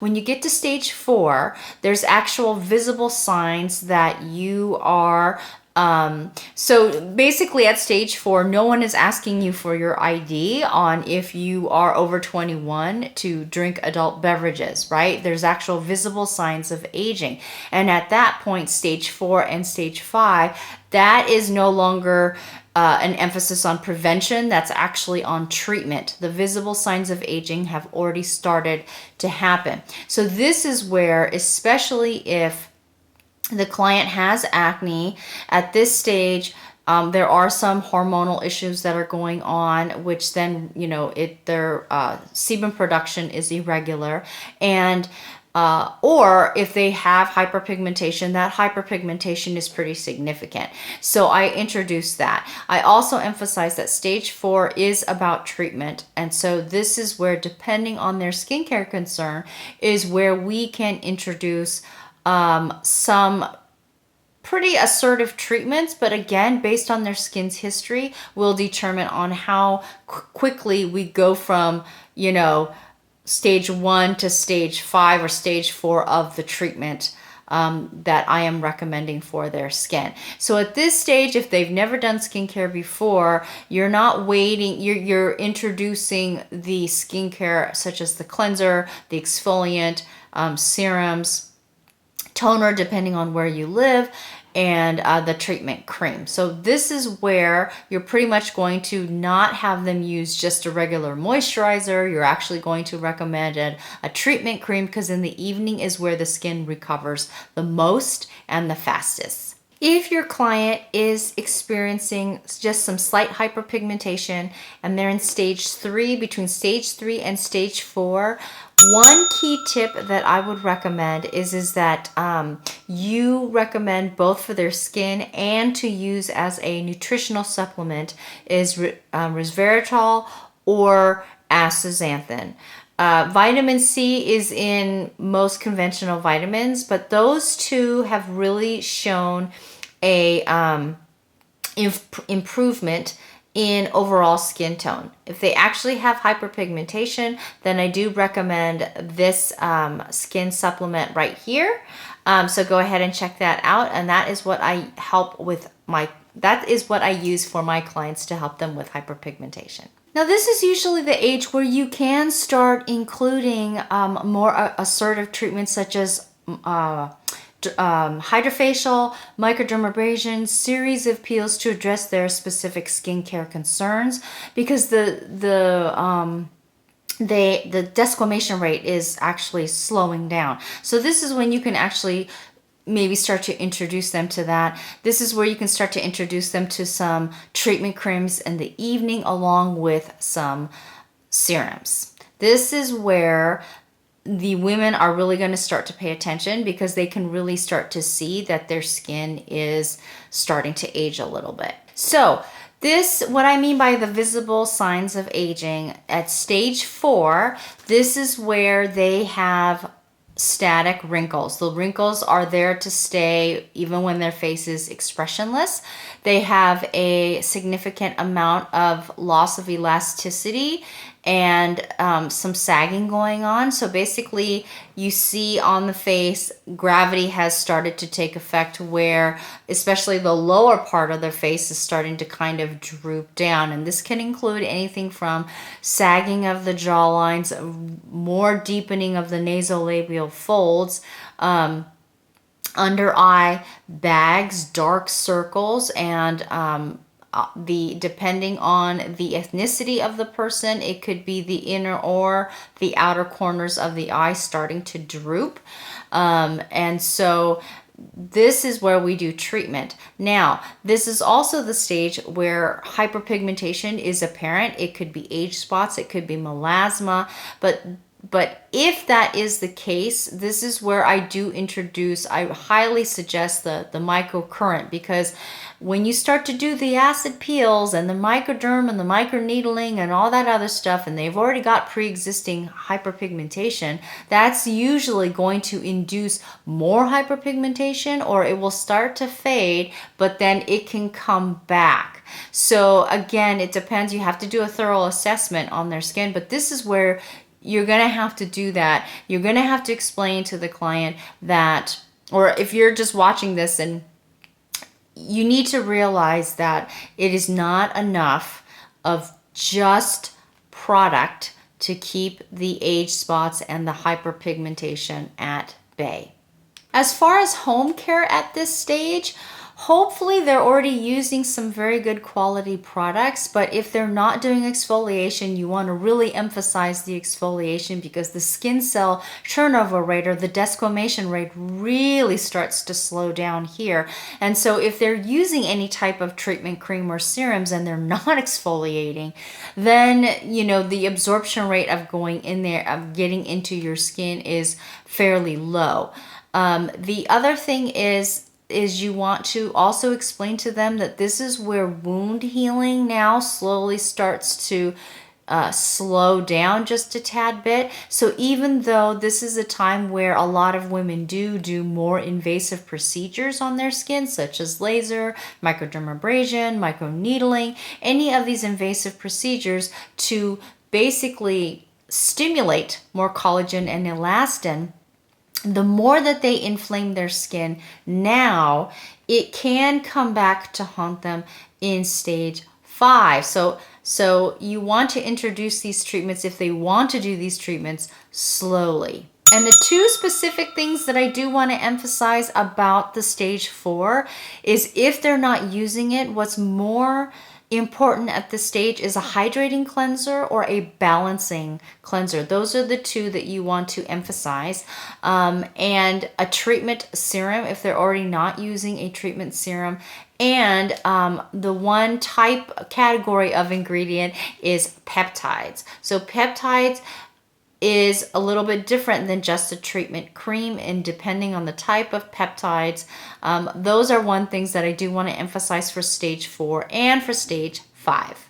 When you get to stage 4, there's actual visible signs that you are so basically at stage 4, no one is asking you for your ID on if you are over 21 to drink adult beverages, right? There's actual visible signs of aging. And at that point, stage 4 and stage 5, that is no longer an emphasis on prevention. That's actually on treatment. The visible signs of aging have already started to happen. So this is where, especially if the client has acne at this stage, there are some hormonal issues that are going on, which then, their sebum production is irregular. And or if they have hyperpigmentation, that hyperpigmentation is pretty significant. So I introduce that. I also emphasize that stage 4 is about treatment. And so this is where, depending on their skincare concern, is where we can introduce some pretty assertive treatments, but again, based on their skin's history, will determine on how quickly we go from, stage 1 to stage 5 or stage 4 of the treatment that I am recommending for their skin. So at this stage, if they've never done skincare before, you're not waiting, you're introducing the skincare such as the cleanser, the exfoliant, serums, toner depending on where you live, and the treatment cream. So this is where you're pretty much going to not have them use just a regular moisturizer. You're actually going to recommend a treatment cream, because in the evening is where the skin recovers the most and the fastest. If your client is experiencing just some slight hyperpigmentation and they're in stage 3, between stage 3 and stage 4, one key tip that I would recommend is that you recommend both for their skin and to use as a nutritional supplement is resveratrol or astaxanthin. Vitamin C is in most conventional vitamins, but those two have really shown a improvement in overall skin tone. If they actually have hyperpigmentation, then I do recommend this skin supplement right here. So go ahead and check that out, and that is what I use for my clients to help them with hyperpigmentation. Now, this is usually the age where you can start including more assertive treatments such as hydrofacial, microdermabrasion, series of peels to address their specific skincare concerns, because the desquamation rate is actually slowing down. So this is when you can actually maybe start to introduce them to that. This is where you can start to introduce them to some treatment creams in the evening along with some serums. This is where the women are really going to start to pay attention, because they can really start to see that their skin is starting to age a little bit. So this, what I mean by the visible signs of aging at stage 4, this is where they have static wrinkles. The wrinkles are there to stay even when their face is expressionless. They have a significant amount of loss of elasticity and some sagging going on. So basically you see on the face, gravity has started to take effect, where especially the lower part of their face is starting to kind of droop down. And this can include anything from sagging of the jawlines, more deepening of the nasolabial folds, under eye bags, dark circles, and depending on the ethnicity of the person, it could be the inner or the outer corners of the eye starting to droop. And so this is where we do treatment. Now, this is also the stage where hyperpigmentation is apparent. It could be age spots, it could be melasma, but if that is the case, this is where I highly suggest the microcurrent, because when you start to do the acid peels and the microderm and the microneedling and all that other stuff, and they've already got pre-existing hyperpigmentation, that's usually going to induce more hyperpigmentation, or it will start to fade, but then it can come back. So again, it depends. You have to do a thorough assessment on their skin, but this is where you're going to have to do that. You're going to have to explain to the client that, or if you're just watching this, and you need to realize that it is not enough of just product to keep the age spots and the hyperpigmentation at bay. As far as home care at this stage, hopefully they're already using some very good quality products, but if they're not doing exfoliation, you want to really emphasize the exfoliation, because the skin cell turnover rate, or the desquamation rate, really starts to slow down here. And so if they're using any type of treatment cream or serums and they're not exfoliating, then the absorption rate of going in there, of getting into your skin, is fairly low. The other thing is you want to also explain to them that this is where wound healing now slowly starts to slow down just a tad bit. So even though this is a time where a lot of women do more invasive procedures on their skin, such as laser, microdermabrasion, microneedling, any of these invasive procedures to basically stimulate more collagen and elastin, the more that they inflame their skin now, it can come back to haunt them in stage 5. So you want to introduce these treatments, if they want to do these treatments, slowly. And the two specific things that I do want to emphasize about the stage 4 is, if they're not using it, what's more important at this stage is a hydrating cleanser or a balancing cleanser. Those are the two that you want to emphasize. And a treatment serum if they're already not using a treatment serum. And the one category of ingredient is peptides. So peptides is a little bit different than just a treatment cream, and depending on the type of peptides, those are one things that I do want to emphasize for stage 4 and for stage 5.